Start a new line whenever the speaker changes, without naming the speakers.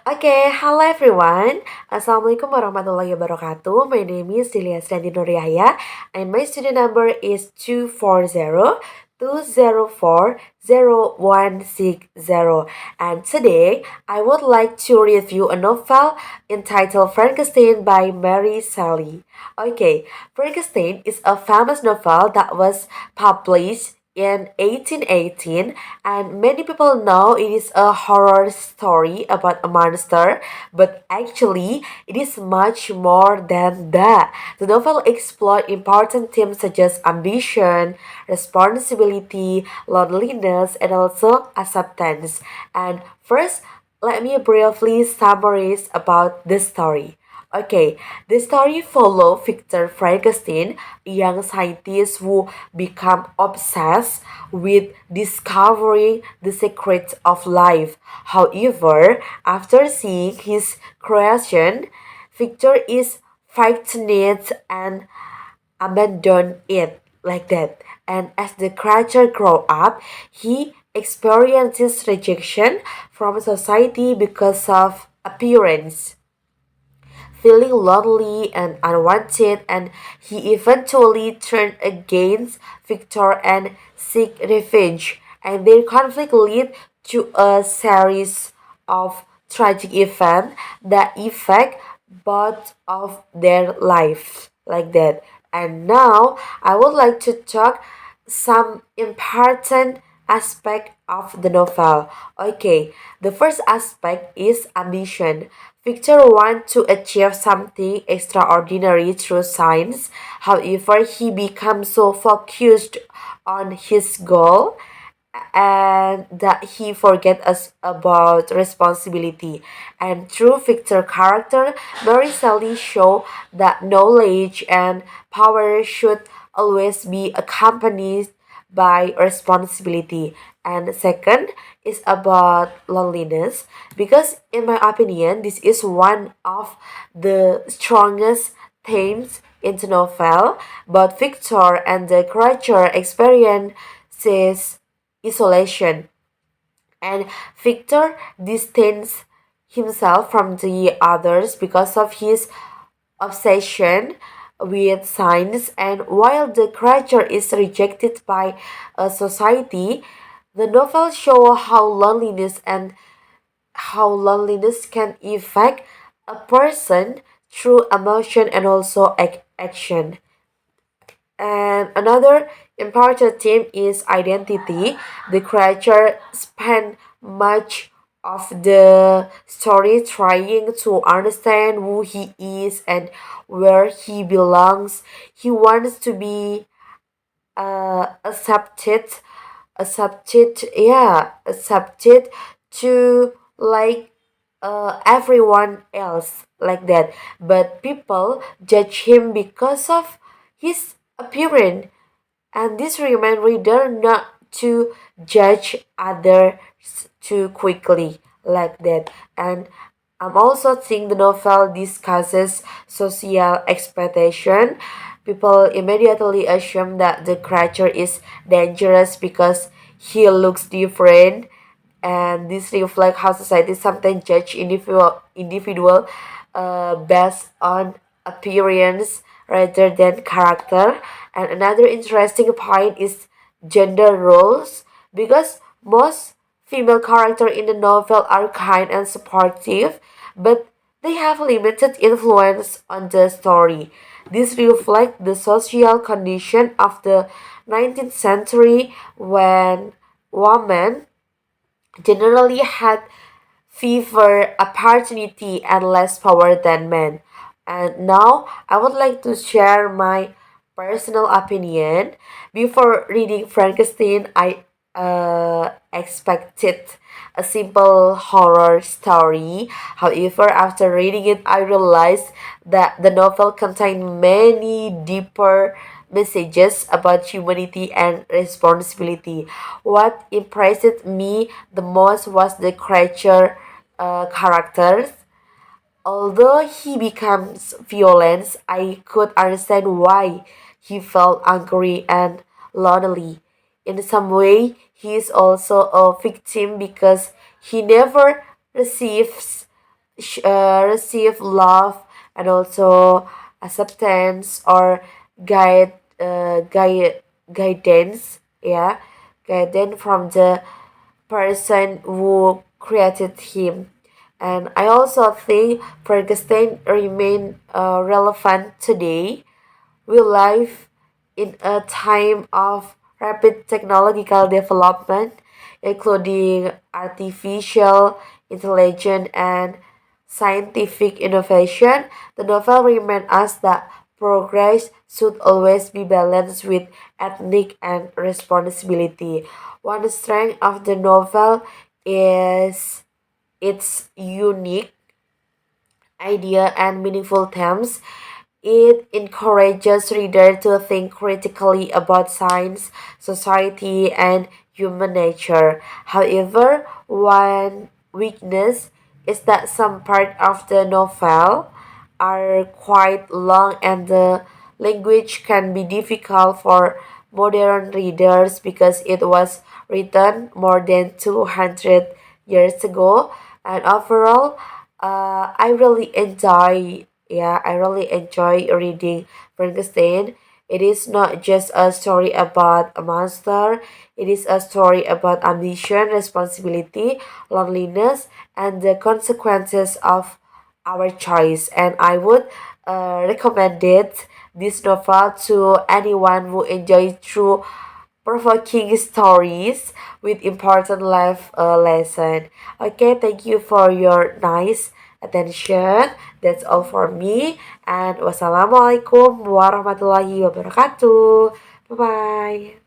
Okay, hello everyone. Assalamualaikum warahmatullahi wabarakatuh. My name is Delia Yahya and my student number is 240-204-0160. And today, I would like to review a novel entitled Frankenstein by Mary Shelley. Okay, Frankenstein is a famous novel that was published in 1818, and many people know it is a horror story about a monster, but actually, it is much more than that. The novel explored important themes such as ambition, responsibility, loneliness, and also acceptance. And first, let me briefly summarize about the story. Okay, the story follows Victor Frankenstein, a young scientist who become obsessed with discovering the secrets of life. However, after seeing his creation, Victor is frightened and abandon it like that. And as the creature grows up, he experiences rejection from society because of appearance, feeling lonely and unwanted, and he eventually turned against Victor and seek revenge. And their conflict lead to a series of tragic events that affect both of their lives like that. And now I would like to talk some important aspect of the novel. Okay, the first aspect is ambition. Victor wants to achieve something extraordinary through science. However, he becomes so focused on his goal and that he forget us about responsibility. And through Victor character, Mary Shelley show that knowledge and power should always be accompanied by responsibility. And second is about loneliness, because in my opinion this is one of the strongest themes in the novel. But Victor and the creature experiences isolation, and Victor distanced himself from the others because of his obsession with science. And while the creature is rejected by a society, the novel shows how loneliness can affect a person through emotion and also action. And another important theme is identity. The creature spent much of the story trying to understand who he is and where he belongs. He wants to be accepted, accepted to like everyone else like that. But people judge him because of his appearance, and this remind reader not to judge others too quickly like that. And I'm also think the novel discusses social expectation. People immediately assume that the creature is dangerous because he looks different, and this reflects how society sometimes judge individual based on appearance rather than character. And another interesting point is gender roles, because most female characters in the novel are kind and supportive, but they have limited influence on the story. This reflects the social condition of the 19th century, when women generally had fewer opportunity and less power than men. And now I would like to share my personal opinion. Before reading Frankenstein, I expected a simple horror story. However, after reading it, I realized that the novel contained many deeper messages about humanity and responsibility. What impressed me the most was the creature characters. Although he becomes violent, I could understand why he felt angry and lonely. In some way, he is also a victim because he never receives receive love and also acceptance or guide guidance, yeah, guidance from the person who created him. And I also think Frankenstein remain relevant today. We live in a time of rapid technological development, including artificial intelligence and scientific innovation. The novel reminds us that progress should always be balanced with ethnic and responsibility. One strength of the novel is its unique idea and meaningful themes. It encourages readers to think critically about science, society, and human nature. However, one weakness is that some parts of the novel are quite long and the language can be difficult for modern readers because it was written more than 200 years ago. And overall, I really enjoy reading Frankenstein. It is not just a story about a monster, it is a story about ambition, responsibility, loneliness, and the consequences of our choice. And I would recommend this novel to anyone who enjoys true provoking stories with important life lesson. Okay, thank you for your nice attention. That's all for me. And wassalamualaikum warahmatullahi wabarakatuh. Bye bye.